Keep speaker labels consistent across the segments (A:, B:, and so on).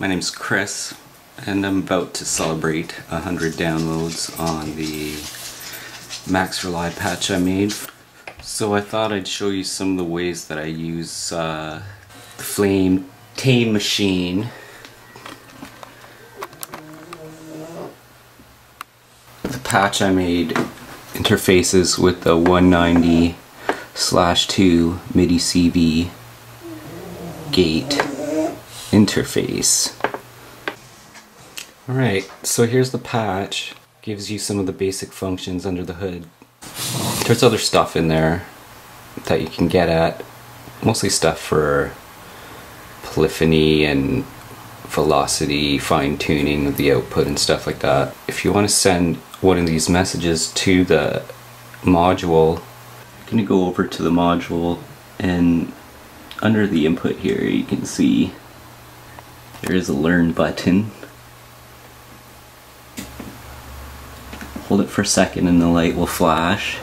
A: My name's Chris, and I'm about to celebrate 100 downloads on the maxforlive patch I made. So I thought I'd show you some of the ways that I use the Flame tame machine. The patch I made interfaces with the 190/2 MIDI CV gate interface. Alright, so here's the patch. Gives you some of the basic functions under the hood. There's other stuff in there that you can get at. Mostly stuff for polyphony and velocity, fine-tuning of the output and stuff like that. If you want to send one of these messages to the module, you're going to go over to the module, and under the input here you can see there is a learn button. Hold it for a second and the light will flash.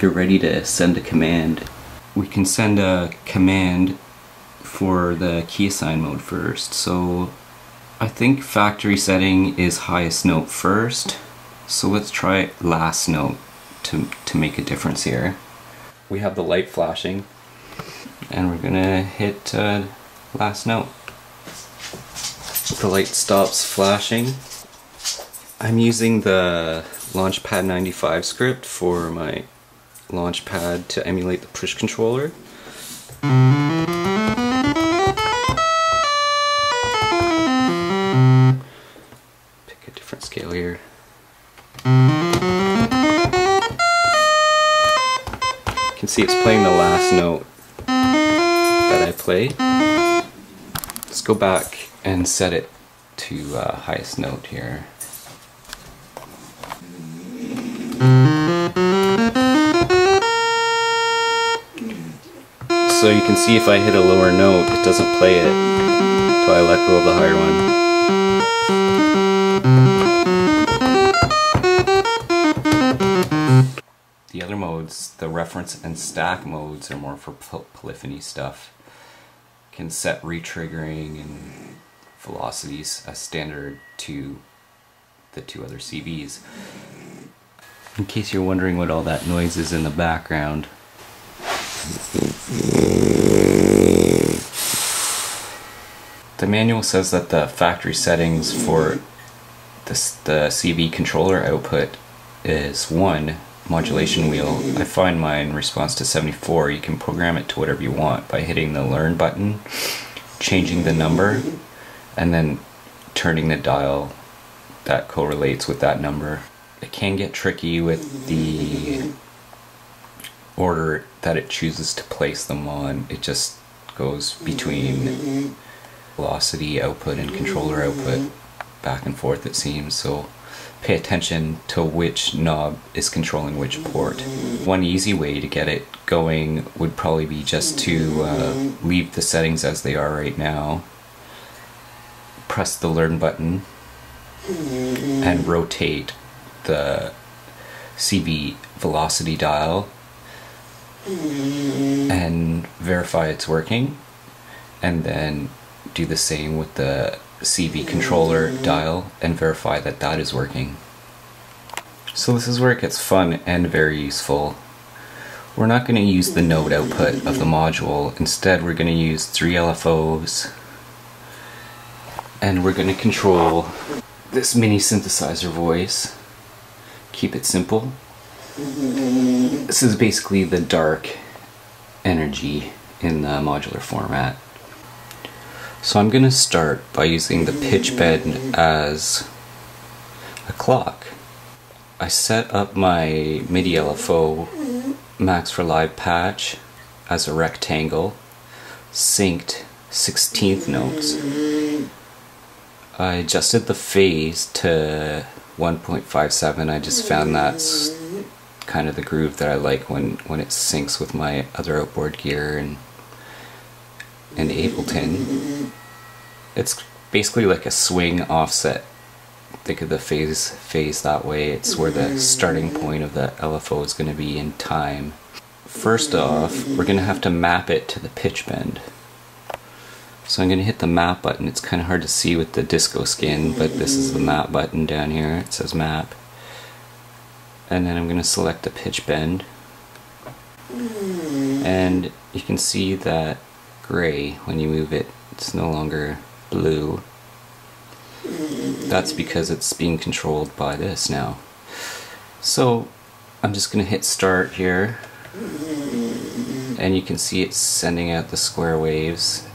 A: You're ready to send a command. We can send a command for the key assign mode first. So I think factory setting is highest note first. So let's try last note to make a difference here. We have the light flashing, and we're gonna hit last note. The light stops flashing. I'm using the Launchpad 95 script for my Launchpad to emulate the push controller. Pick a different scale here. You can see it's playing the last note that I played. Let's go back and set it to highest note here. So you can see if I hit a lower note, it doesn't play it until I let go of the higher one. The other modes, the reference and stack modes, are more for polyphony stuff. Can set retriggering and velocities as standard to the two other CVs. In case you're wondering what all that noise is in the background, the manual says that the factory settings for the CV controller output is 1 modulation wheel. I find mine responds to 74. You can program it to whatever you want by hitting the learn button, changing the number, and then turning the dial that correlates with that number. It can get tricky with the order that it chooses to place them on. It just goes between velocity output and controller output, back and forth it seems, so pay attention to which knob is controlling which port. One easy way to get it going would probably be just to leave the settings as they are right now, press the learn button, and rotate the CV velocity dial and verify it's working, and then do the same with the CV controller dial and verify that that is working. So this is where it gets fun and very useful. We're not going to use the node output of the module. Instead, we're going to use 3 LFOs, and we're going to control this mini synthesizer voice. Keep it simple. This is basically the dark energy in the modular format. So I'm going to start by using the pitch bend as a clock. I set up my MIDI LFO maxforlive patch as a rectangle, synced 16th notes. I adjusted the phase to 1.57. I just found that's kind of the groove that I like when it syncs with my other outboard gear and Ableton. It's basically like a swing offset. Think of the phase that way. It's where the starting point of the LFO is going to be in time. First off, we're going to have to map it to the pitch bend. So I'm going to hit the map button. It's kind of hard to see with the disco skin, but this is the map button down here. It says map. And then I'm going to select the pitch bend. And you can see that gray when you move it. It's no longer blue. That's because it's being controlled by this now. So I'm just going to hit start here. And you can see it's sending out the square waves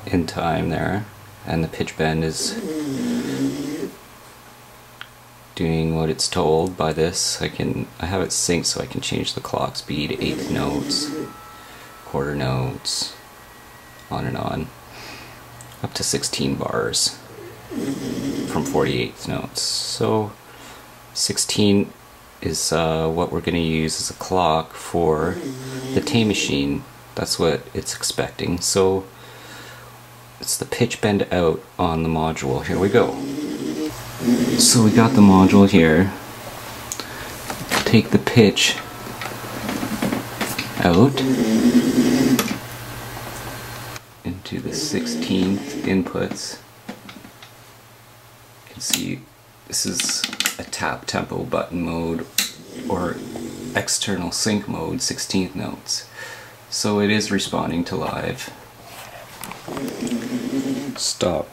A: in time there, and the pitch bend is doing what it's told by this. I have it synced so I can change the clock speed, eighth notes, quarter notes, on and on, up to 16 bars from 48th notes. So 16 is what we're going to use as a clock for the tame machine. That's what it's expecting. So it's the pitch bend out on the module. Here we go. So we got the module here. Take the pitch out into the 16th inputs. You can see this is a tap tempo button mode or external sync mode, 16th notes. So it is responding to live. Stop.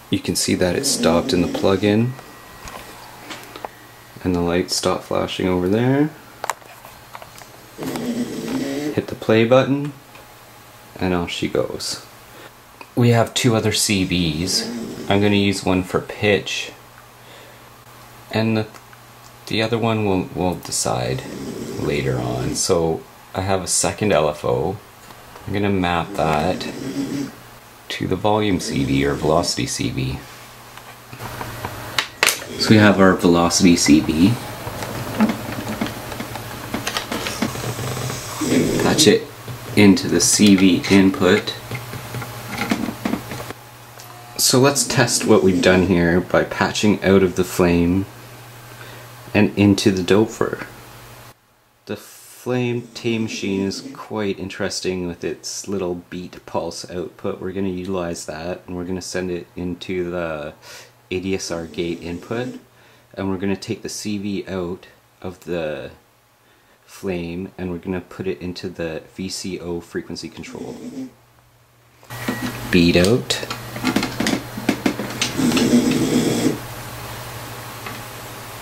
A: You can see that it stopped in the plug-in, and the lights stopped flashing over there. Hit the play button, and off she goes. We have two other CVs. I'm going to use one for pitch, and the other one we'll decide later on. So I have a second LFO. I'm going to map that to the volume CV or velocity CV. So we have our velocity CV. Patch it into the CV input. So let's test what we've done here by patching out of the flame and into the Doepfer. The flame tame machine is quite interesting with its little beat pulse output. We're going to utilize that, and we're going to send it into the ADSR gate input, and we're going to take the CV out of the flame and we're going to put it into the VCO frequency control. Beat out.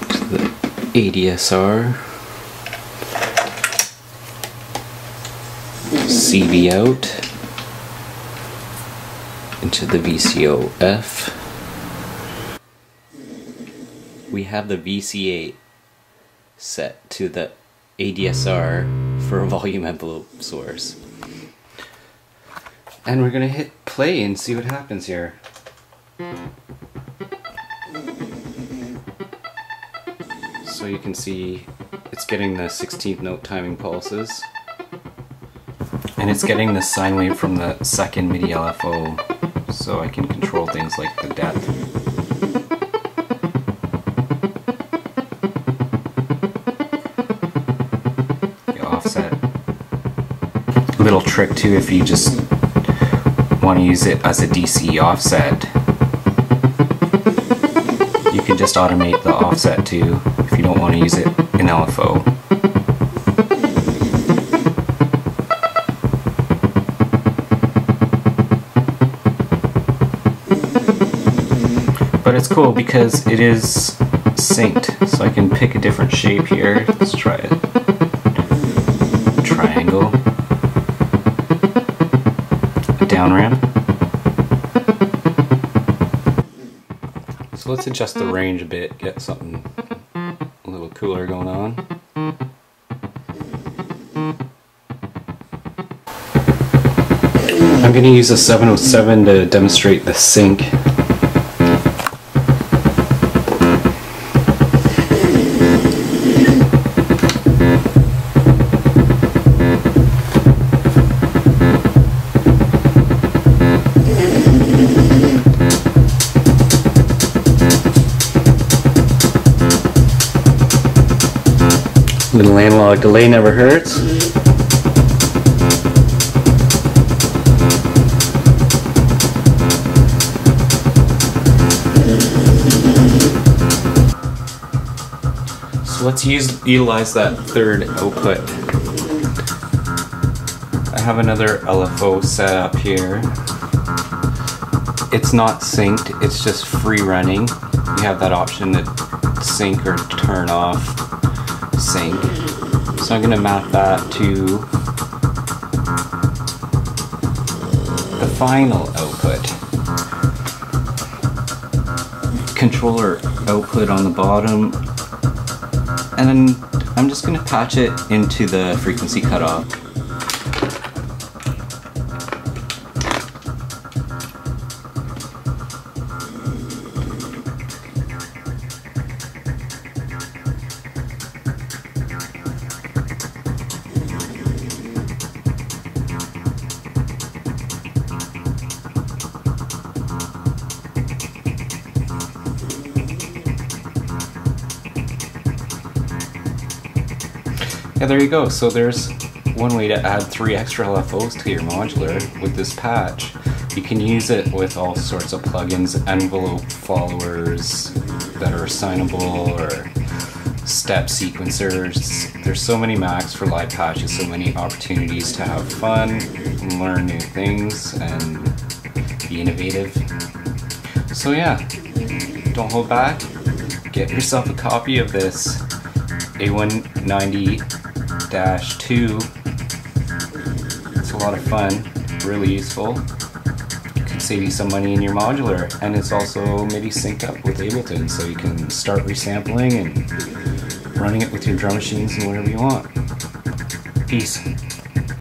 A: To the ADSR. CV out into the VCO-F. We have the VCA set to the ADSR for a volume envelope source. And we're gonna hit play and see what happens here. So you can see it's getting the 16th note timing pulses. And it's getting the sine wave from the second MIDI LFO, so I can control things like the depth. The offset. A little trick too, if you just want to use it as a DC offset, you can just automate the offset too, if you don't want to use it in LFO. But it's cool because it is synced, so I can pick a different shape here. Let's try it. Triangle. A down ramp. So let's adjust the range a bit, get something a little cooler going on. I'm going to use a 707 to demonstrate the sync. Little analog delay never hurts. So let's utilize that third output. I have another LFO set up here. It's not synced, it's just free running. You have that option to sync or turn off sync. So I'm going to map that to the final output. Controller output on the bottom, and then I'm just going to patch it into the frequency cutoff. Yeah, there you go. So there's one way to add 3 extra LFOs to your modular with this patch. You can use it with all sorts of plugins, envelope followers that are assignable, or step sequencers. There's so many maxforlive patches, so many opportunities to have fun, learn new things, and be innovative. So yeah, don't hold back. Get yourself a copy of this A-102-2. It's a lot of fun, really useful. It can save you some money in your modular, and it's also MIDI synced up with Ableton, so you can start resampling and running it with your drum machines and whatever you want. Peace.